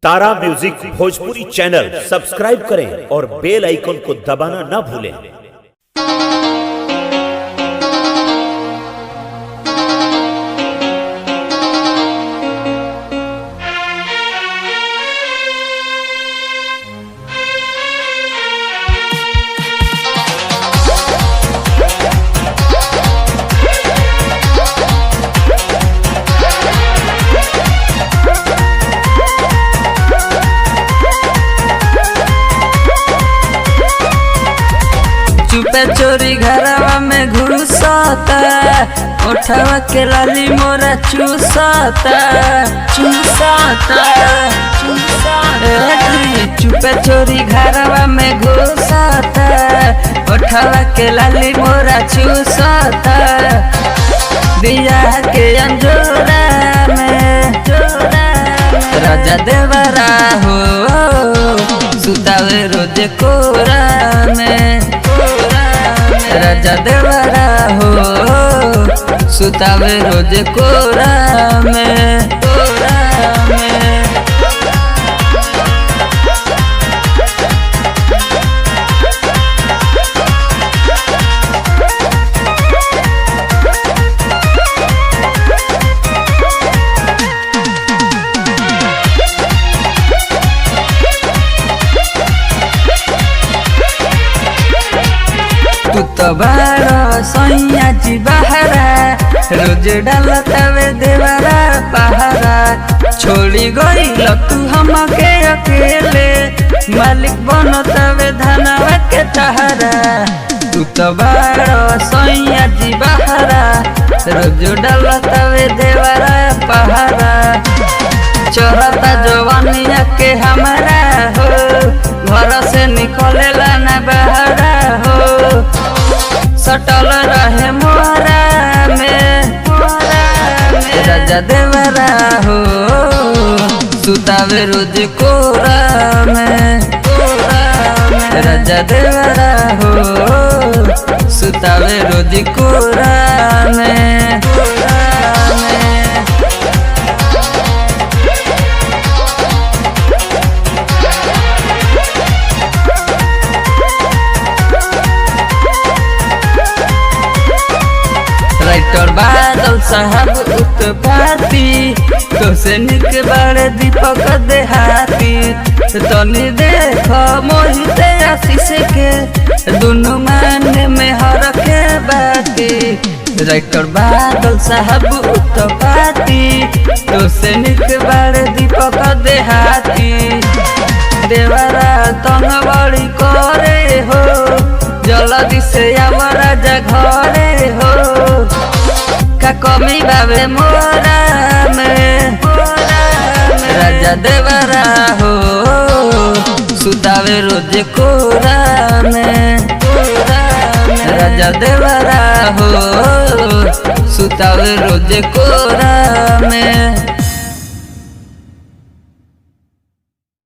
तारा music Bhojpuri channel subscribe करें और बेल icon को दबाना ना भूलें। चुपे चोरी घरवा में घुसता, उठावा के लाली मोरा चूसता। चुपे चोरी घरवा में घुसता, उठावा के लाली मोरा चूसता। दिया के अंजोरा में राजा देवरा हो, सुतावे रोज कोरा में। राजा देवरा हो, सुतावे रोज कोरा में। तू तो बारो सैया जी बहरा, रोज डालतावे देवरा पहरा। छोड़ी गईल तू हमके अकेले, मालिक बनतावे धनवा के तहरा। तू तो बारो सैया जी बहरा, रोज डालतावे देवरा पहरा। चोरता जवानिया के हमारा हो, घर से निकलेला ना बहरा हो। सटल रहे मोरा में राजा देवरा हो, सुतावे रोज कोरा में। राजा देवरा हो, सुतावे रोज कोरा में। राइटर बादल साहब उत्पाती, तो से निक बड़े दीपक देहाती। तनी देख मोहित आशीष के, दुनु माने में हर के बाती। राइटर बादल साहब उत्पाती, तो से निक बड़े दीपक देहाती। देवरा तन बड़ी करे हो, जल्दी से आव राजा घरे हो। का कमी बाबे मोरा में राजा देवरा हो, सुतावे रोज कोरा में। राजा देवरा हो, सुतावे रोज कोरा में।